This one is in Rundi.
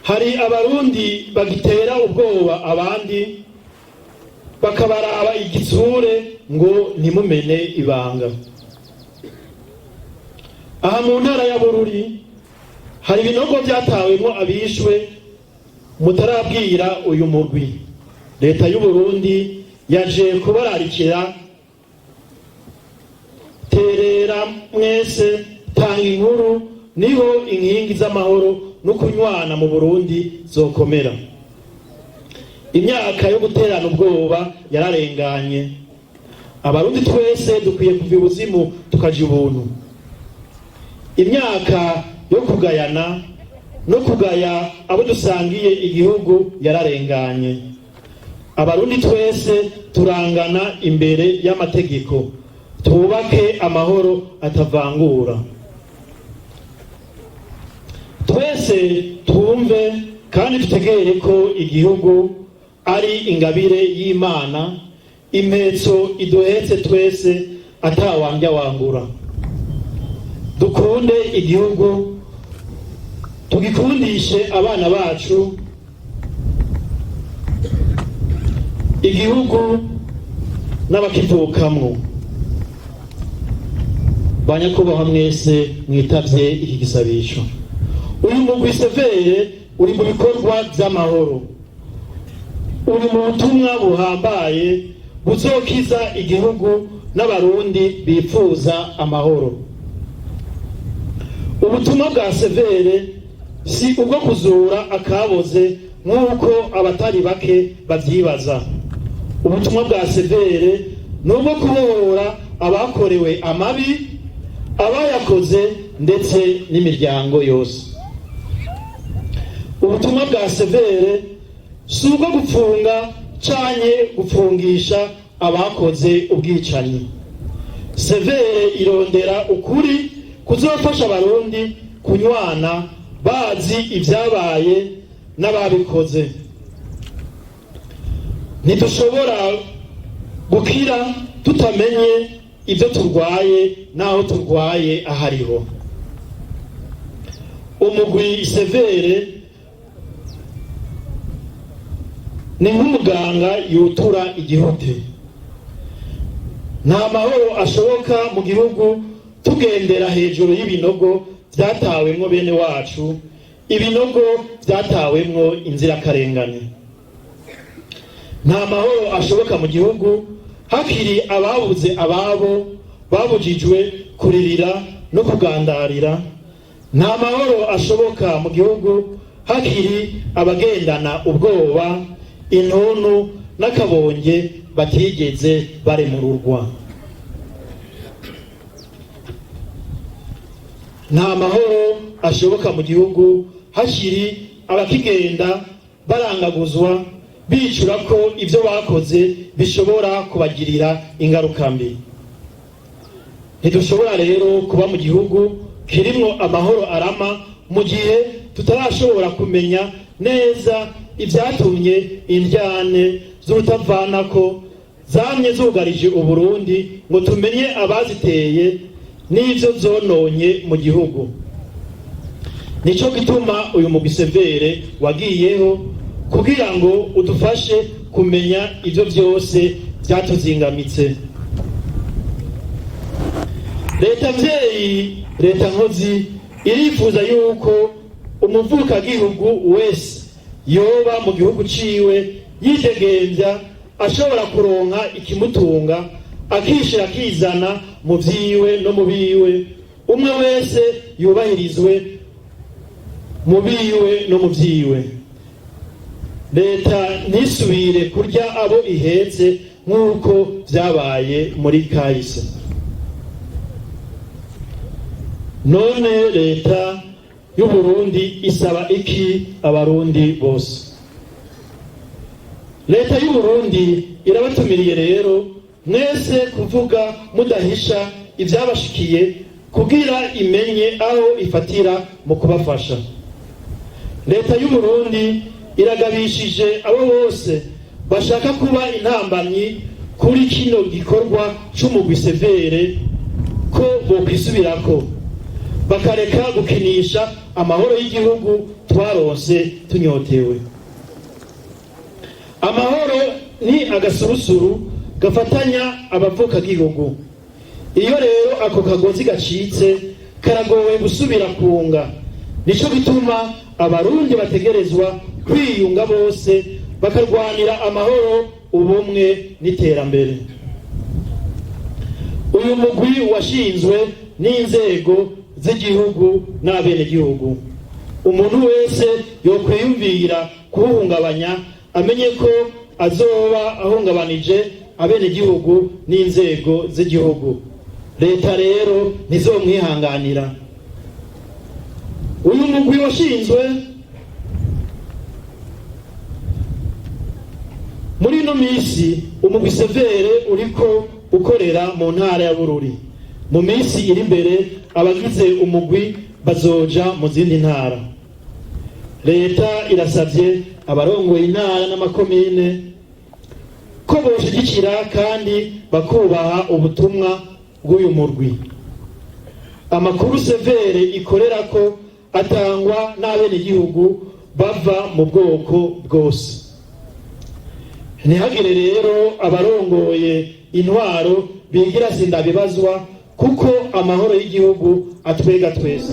hari abarundi bagitera ubwoba abandi bakabaraba igitsure ngo ntimumene ibanga. Aha mu ntara ya Bururi hari ibinogo byatawemwo abishwe mutarabwira uyu murwi. Leta y'u Burundi yaje kubararikira, terera mwese, tanga inkuru, niho inkingi z'amahoro no kunywana mu Burundi zokomera. Imyaka yo guterana ubwoba yararenganye. Abarundi twese dukwiye kuva ibuzimu tukaja ubuntu. Imyaka yo kugayana no kugaya abo dusangiye igihugu yararenganye. Abarundi twese turangana imbere y'amategeko. Twubake amahoro atavangura. Twese twumve kandi dutegere ko igihugu ari ingabire y'Imana, impetso iduhetse twese atawambya wangura. Dukunde igihugu, tugikundishe abana bacu, igihugu n'abakivukamwo. Banyakubahwa mwese mwitavye iki gisabisho. Uyu mugwi severe uri mu bikorwa by'amahoro, uri mu butumwa buhambaye buzokiza igihugu n'abarundi bifuza amahoro. Ubutumwa bwa severe si ubwo kuzura akaboze nk'uko abatari bake bavyibaza. Ubutumwa bwa severe ni ubwo kubohora abakorewe amabi, abayakoze ndetse n'imiryango yose. Ubutumwa bwa severe si ubwo gupfunga canke gupfungisha abakoze ubwicanyi. Severe irondera ukuri kuzofasha abarundi kunywana bazi ivyabaye n'ababikoze. Ntidushobora gukira tutamenye ibyo turwaye naho turwaye ahariho. Umugwi severe ni nk'umuganga yutura igihute. Nta mahoro ashoboka mu gihugu tugendera hejuru y'ibinogo byatawemwo bene wacu, ibinogo byatawemwo inzirakarengane. Nta mahoro ashoboka mu gihugu hakiri ababuze ababo, babujijwe kuririra no kugandarira. Nta mahoro ashoboka mu gihugu hakiri abagendana ubwoba, intuntu n'akabonge batigeze baremururwa. Nta mahoro ashoboka mu gihugu hakiri abakigenda barangaguzwa, bicura ko ibyo bakoze bishobora kubagirira ingaruka mbi. Ntidushobora rero kuba mu gihugu kirimwo amahoro arama mu gihe tutarashobora kumenya neza ibyatumye indyane z'urutavanako zamye zugarije Uburundi, ngo tumenye abaziteye n'ivyo zononye mu gihugu. Nico gituma uyu mugwi severe wagiyeho kugira ngo udufashe kumenya ivyo byose byatuzingamitse. Leta mvyeyi, leta nkozi irifuza yuko umuvukagihugu wese yoba mu gihugu ciwe yidegemvya, ashobora kuronka ikimutunga, akishira akizana mu vyiwe no mu biwe, umwe wese yubahirizwe mu biwe no mu vyiwe. Leta ntisubire kurya abo ihetse nk'uko vyabaye muri kahise. None leta y'u Burundi isaba iki abarundi bose? Leta y'u Burundi irabatumiriye rero mwese kuvuga mudahisha ivyabashikiye kugira imenye aho ifatira mu kubafasha. Leta y'u Burundi iragabishije abo bose bashaka kuba intambamyi kuri kino gikorwa c'umugwi severe ko bokwisubirako, bakareka gukinisha amahoro y'igihugu twarose tunyotewe. Amahoro ni agasurusuru gafatanya abavuka gihugu. Iyo rero ako kagozi gacitse karagowe gusubira kunga. Nico gituma abarundi bategerezwa kwiyunga bose bakarwanira amahoro, ubumwe n'iterambere. Uyu mugwi washinzwe n'inzego z'igihugu n'abenegihugu. Umuntu wese yokwiyumvira kuwuhungabanya amenye ko azoba ahungabanije abenegihugu n'inzego z'igihugu. Leta rero ntizomwihanganira. Uyu mugwi washinzwe muri ino misi, umugwi severe uriko ukorera mu ntara ya Bururi. Mu misi iri imbere abagize umugwi bazoja mu zindi ntara. Leta irasavye abarongoye intara n'amakomine ko boshigikira kandi bakubaha ubutumwa bw'uyu murwi. Amakuru severe ikorera ko atangwa n'abenegihugu bava mu bwoko bwose. Ntihagire rero abarongoye intwaro bigira sindabibazwa, kuko amahoro y'igihugu atwega twese.